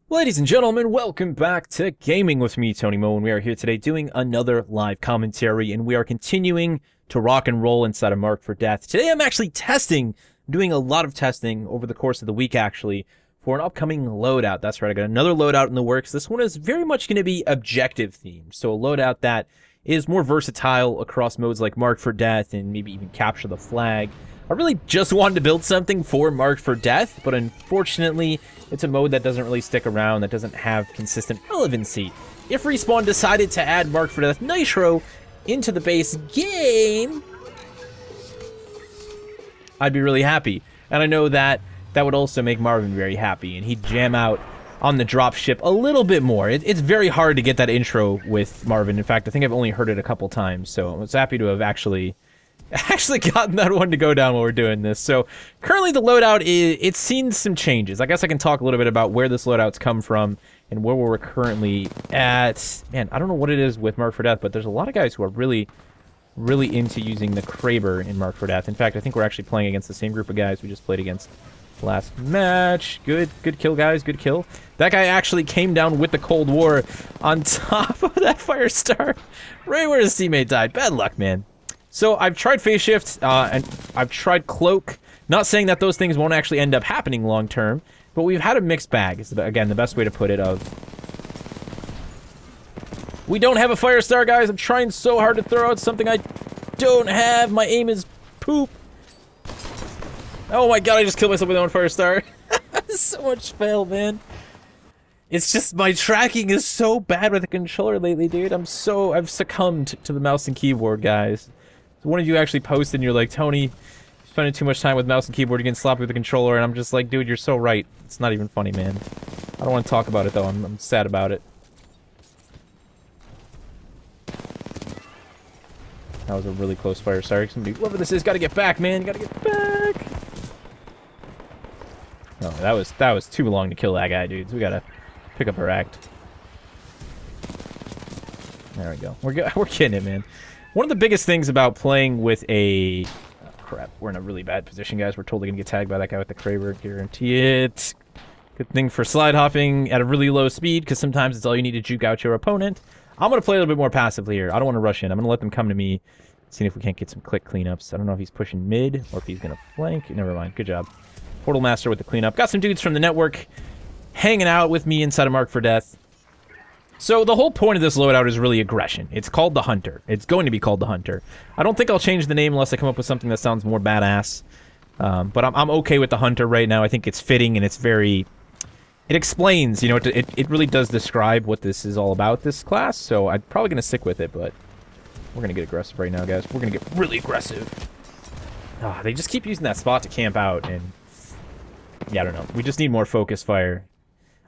Ladies and gentlemen, welcome back to Gaming with me, Tony Mo, and we are here today doing another live commentary, and we are continuing to rock and roll inside of Marked for Death. Today I'm actually doing a lot of testing over the course of the week, actually, for an upcoming loadout. That's right, I got another loadout in the works. This one is very much going to be objective themed, so a loadout that is more versatile across modes like Marked for Death and maybe even Capture the Flag. I really just wanted to build something for Marked for Death, but unfortunately, it's a mode that doesn't really stick around, that doesn't have consistent relevancy. If Respawn decided to add Marked for Death Nitro into the base game, I'd be really happy. And I know that that would also make Marvin very happy, and he'd jam out on the dropship a little bit more. It's very hard to get that intro with Marvin. In fact, I think I've only heard it a couple times, so I was happy to have actually gotten that one to go down while we're doing this. So currently the loadout it's seen some changes. I guess I can talk a little bit about where this loadout's come from and where we're currently at. Man, I don't know what it is with Marked for Death, but there's a lot of guys who are really into using the Kraber in Marked for Death. In fact, I think we're actually playing against the same group of guys we just played against last match. Good kill, guys. Good kill. That guy actually came down with the Cold War on top of that Firestar right where his teammate died. Bad luck, man. So I've tried Phase Shift, and I've tried Cloak. Not saying that those things won't actually end up happening long term, but we've had a mixed bag, is, again, the best way to put it, of... We don't have a Firestar, guys. I'm trying so hard to throw out something I don't have. My aim is poop. Oh my god, I just killed myself with my own Firestar. So much fail, man. It's just my tracking is so bad with the controller lately, dude. I've succumbed to the mouse and keyboard, guys. So one of you actually posted and you're like, Tony, spending too much time with mouse and keyboard, you're getting sloppy with the controller, and I'm just like, dude, you're so right. It's not even funny, man. I don't want to talk about it, though. I'm sad about it. That was a really close fire. Sorry, somebody, whoever this is, gotta get back, man. You gotta get back. No, that was too long to kill that guy, dudes. We gotta pick up our act. There we go. We're getting it, man. One of the biggest things about playing with a... Oh, crap. We're in a really bad position, guys. We're totally gonna get tagged by that guy with the Kraber. Guarantee it. Good thing for slide hopping at a really low speed, because sometimes it's all you need to juke out your opponent. I'm gonna play a little bit more passively here. I don't want to rush in. I'm gonna let them come to me, seeing if we can't get some click cleanups. I don't know if he's pushing mid, or if he's gonna flank. Never mind. Good job. Portal Master with the cleanup. Got some dudes from the network hanging out with me inside of Marked for Death. So the whole point of this loadout is really aggression. It's called the Hunter. It's going to be called the Hunter. I don't think I'll change the name unless I come up with something that sounds more badass. But I'm okay with the Hunter right now. I think it's fitting and it's very... It explains, you know, it really does describe what this is all about, this class. So I'm probably going to stick with it, but we're going to get aggressive right now, guys. We're going to get really aggressive. They just keep using that spot to camp out, and... Yeah, I don't know. We just need more focus fire.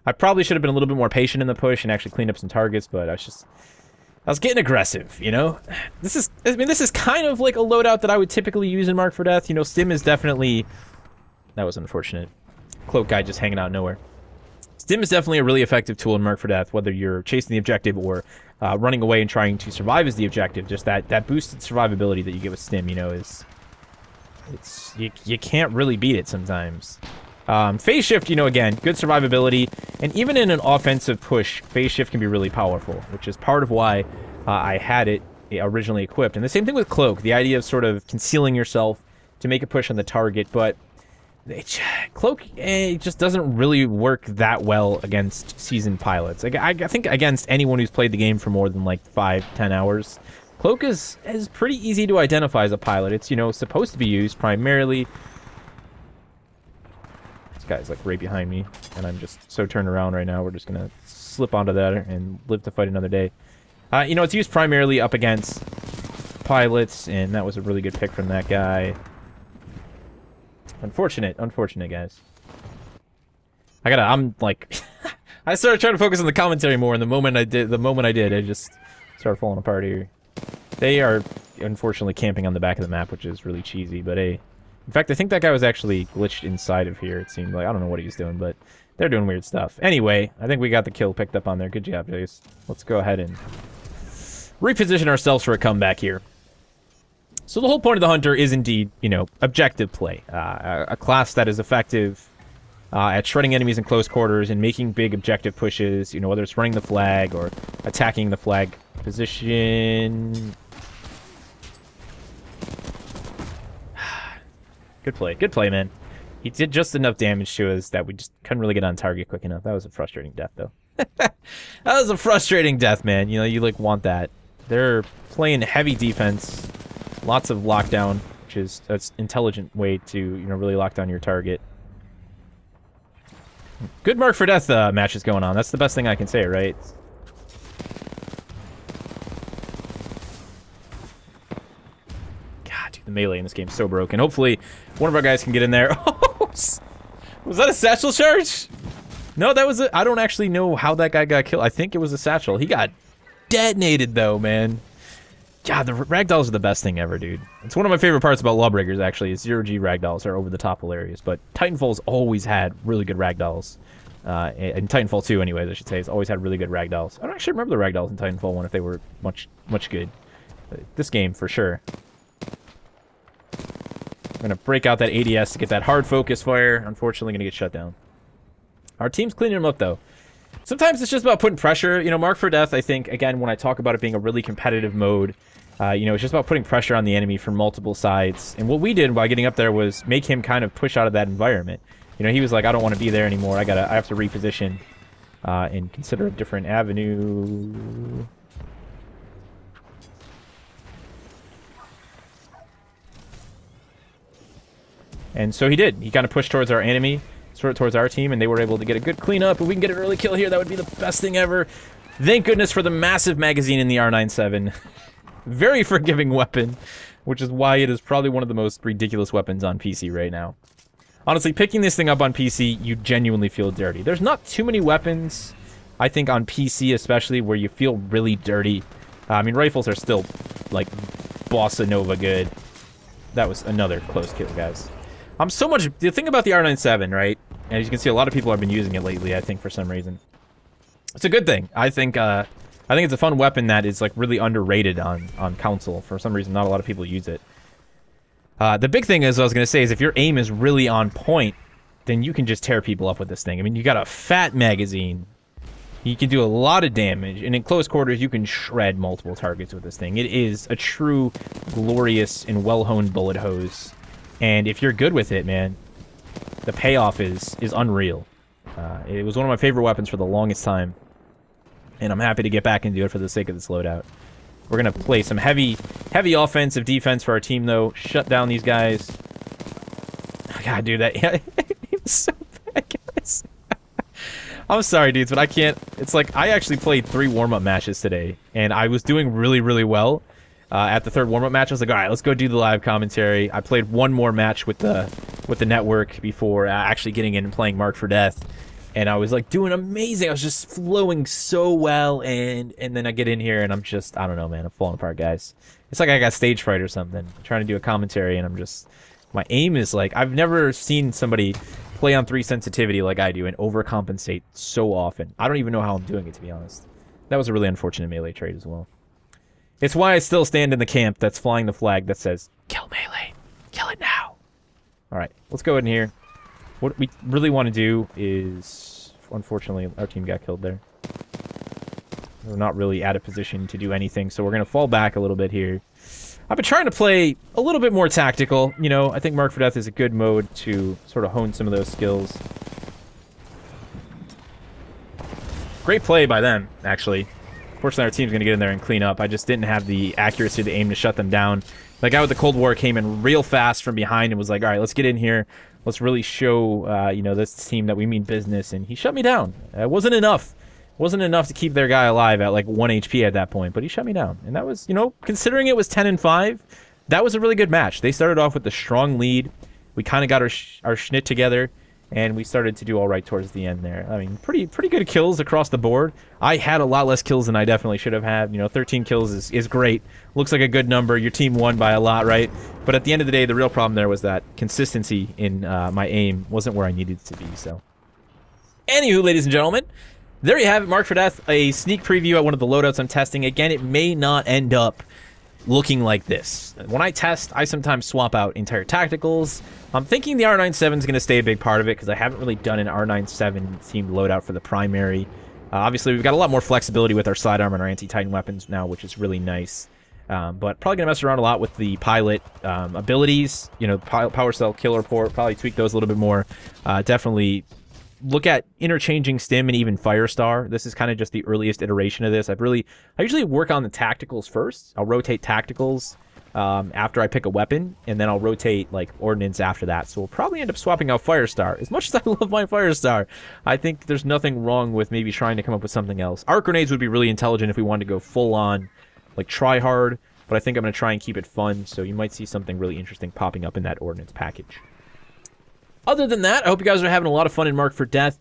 I probably should have been a little bit more patient in the push and actually cleaned up some targets, but I was getting aggressive, you know? This is kind of like a loadout that I would typically use in Marked for Death. You know, Stim is definitely... That was unfortunate. Cloak guy just hanging out nowhere. Stim is definitely a really effective tool in Marked for Death, whether you're chasing the objective or running away and trying to survive as the objective. Just that boosted survivability that you get with Stim, you know, is... You can't really beat it sometimes. Phase Shift, you know, again, good survivability, and even in an offensive push, Phase Shift can be really powerful, which is part of why I had it originally equipped. And the same thing with Cloak, the idea of sort of concealing yourself to make a push on the target, but Cloak just doesn't really work that well against seasoned pilots. I think against anyone who's played the game for more than like 5-10 hours, Cloak is pretty easy to identify as a pilot. It's, you know, supposed to be used primarily... Guy's like right behind me, and I'm just so turned around right now. We're just gonna slip onto that and live to fight another day. You know, it's used primarily up against pilots, and that was a really good pick from that guy. Unfortunate, guys. I'm like, I started trying to focus on the commentary more, and the moment I did, I just started falling apart here. They are unfortunately camping on the back of the map, which is really cheesy, but hey. In fact, I think that guy was actually glitched inside of here, it seemed like. I don't know what he was doing, but they're doing weird stuff. Anyway, I think we got the kill picked up on there. Good job, Jace. Let's go ahead and reposition ourselves for a comeback here. So the whole point of the Hunter is indeed, you know, objective play. A class that is effective at shredding enemies in close quarters and making big objective pushes, you know, whether it's running the flag or attacking the flag position. Good play, man. He did just enough damage to us that we just couldn't really get on target quick enough. That was a frustrating death, though. That was a frustrating death, man. You know, you, like, want that. They're playing heavy defense, lots of lockdown, which is an intelligent way to, you know, really lock down your target. Good Mark for Death matches going on. That's the best thing I can say, right? God, dude, the melee in this game is so broken. Hopefully, one of our guys can get in there. Was that a satchel charge? No, that was a... I don't actually know how that guy got killed. I think it was a satchel. He got detonated, though, man. God, the ragdolls are the best thing ever, dude. It's one of my favorite parts about Lawbreakers, actually, is zero-G ragdolls are over-the-top hilarious. But Titanfall's always had really good ragdolls. And Titanfall 2, anyways, I should say, has always had really good ragdolls. I don't actually remember the ragdolls in Titanfall 1 if they were much good. But this game, for sure. I'm going to break out that ADS to get that hard focus fire. Unfortunately, going to get shut down. Our team's cleaning them up, though. Sometimes it's just about putting pressure. You know, Mark for Death, I think, again, when I talk about it being a really competitive mode, you know, it's just about putting pressure on the enemy from multiple sides. And what we did by getting up there was make him kind of push out of that environment. You know, he was like, I don't want to be there anymore. I have to reposition and consider a different avenue. And so he did. He kind of pushed towards our enemy, towards our team, and they were able to get a good cleanup. If we can get an early kill here, that would be the best thing ever. Thank goodness for the massive magazine in the R97. Very forgiving weapon, which is why it is probably one of the most ridiculous weapons on PC right now. Honestly, picking this thing up on PC, you genuinely feel dirty. There's not too many weapons, I think, on PC especially, where you feel really dirty. I mean, rifles are still, like, bossa nova good. That was another close kill, guys. The thing about the R97, right? As you can see, a lot of people have been using it lately, I think, for some reason. It's a good thing. I think it's a fun weapon that is, like, really underrated on console. For some reason, not a lot of people use it. The big thing is, I was going to say, is if your aim is really on point, then you can just tear people up with this thing. I mean, you got a fat magazine. You can do a lot of damage, and in close quarters, you can shred multiple targets with this thing. It is a true, glorious, and well-honed bullet hose. And if you're good with it, man, the payoff is unreal. It was one of my favorite weapons for the longest time. And I'm happy to get back and do it for the sake of this loadout. We're going to play some heavy offensive defense for our team, though. Shut down these guys. Oh, God, dude, it was so bad, guys. I'm sorry, dudes, but I can't... It's like, I actually played 3 warm-up matches today, and I was doing really, really well. At the 3rd warm-up match, I was like, all right, let's go do the live commentary. I played one more match with the network before actually getting in and playing Mark for Death. And I was, like, doing amazing. I was just flowing so well, and then I get in here, and I'm just... I don't know, man. I'm falling apart, guys. It's like I got stage fright or something. I'm trying to do a commentary, and I'm just... My aim is, like... I've never seen somebody play on 3 sensitivity like I do and overcompensate so often. I don't even know how I'm doing it, to be honest. That was a really unfortunate melee trade as well. It's why I still stand in the camp that's flying the flag that says, kill melee. Kill it now. Alright, let's go in here. What we really want to do is... Unfortunately, our team got killed there. We're not really at a position to do anything, so we're going to fall back a little bit here. I've been trying to play a little bit more tactical. You know, I think Mark for Death is a good mode to sort of hone some of those skills. Great play by them, actually. Fortunately, our team's going to get in there and clean up. I just didn't have the accuracy to aim to shut them down. The guy with the Cold War came in real fast from behind and was like, all right, let's get in here. Let's really show, you know, this team that we mean business. And he shut me down. It wasn't enough. It wasn't enough to keep their guy alive at, like, 1 HP at that point. But he shut me down. And that was, you know, considering it was 10-5, that was a really good match. They started off with a strong lead. We kind of got our schnitt together. And we started to do all right towards the end there. I mean, pretty good kills across the board. I had a lot less kills than I definitely should have had. You know, 13 kills is great. Looks like a good number. Your team won by a lot, right? But at the end of the day, the real problem there was that consistency in my aim wasn't where I needed it to be, so. Anywho, ladies and gentlemen, there you have it. Mark for Death, a sneak preview at one of the loadouts I'm testing. Again, it may not end up looking like this. When I test, I sometimes swap out entire tacticals. I'm thinking the R97 is going to stay a big part of it because I haven't really done an R97 themed loadout for the primary. Obviously, we've got a lot more flexibility with our sidearm and our anti-Titan weapons now, which is really nice. But probably going to mess around a lot with the pilot abilities. You know, power cell, killer port, probably tweak those a little bit more. Definitely look at interchanging stim and even Firestar. This is kind of just the earliest iteration of this. I usually work on the tacticals first. I'll rotate tacticals after I pick a weapon, and then I'll rotate like ordnance after that. So we'll probably end up swapping out Firestar. As much as I love my Firestar, I think there's nothing wrong with maybe trying to come up with something else. Arc grenades would be really intelligent if we wanted to go full on, like try hard, but I think I'm going to try and keep it fun, so you might see something really interesting popping up in that ordnance package. Other than that, I hope you guys are having a lot of fun in Marked for Death.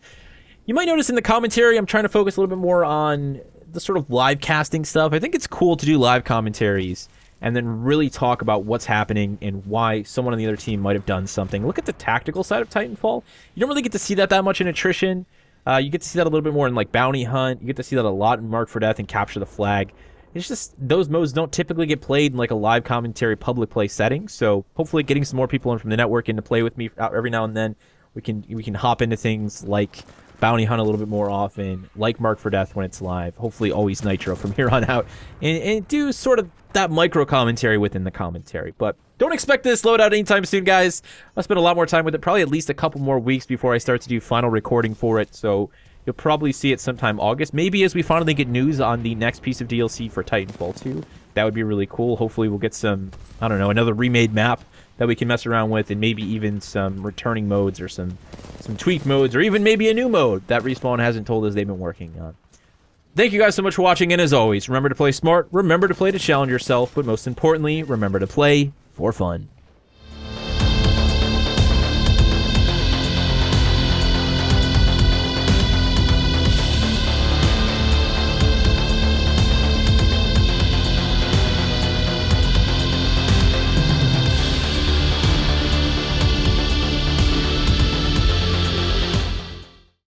You might notice in the commentary, I'm trying to focus a little bit more on the sort of live casting stuff. I think it's cool to do live commentaries and then really talk about what's happening and why someone on the other team might have done something. Look at the tactical side of Titanfall. You don't really get to see that much in attrition. You get to see that a little bit more in like Bounty Hunt. You get to see that a lot in Marked for Death and Capture the Flag. It's just those modes don't typically get played in like a live commentary public play setting. So hopefully getting some more people in from the network in to play with me every now and then, we can hop into things like Bounty Hunt a little bit more often, like Marked for Death when it's live. Hopefully always Nitro from here on out, and do sort of that micro commentary within the commentary. But don't expect this loadout anytime soon, guys. I'll spend a lot more time with it, probably at least a couple more weeks before I start to do final recording for it. So you'll probably see it sometime August. Maybe as we finally get news on the next piece of DLC for Titanfall 2. That would be really cool. Hopefully we'll get some, I don't know, another remade map that we can mess around with, and maybe even some returning modes or some tweak modes, or even maybe a new mode that Respawn hasn't told us they've been working on. Thank you guys so much for watching, and as always, remember to play smart, remember to play to challenge yourself, but most importantly, remember to play for fun.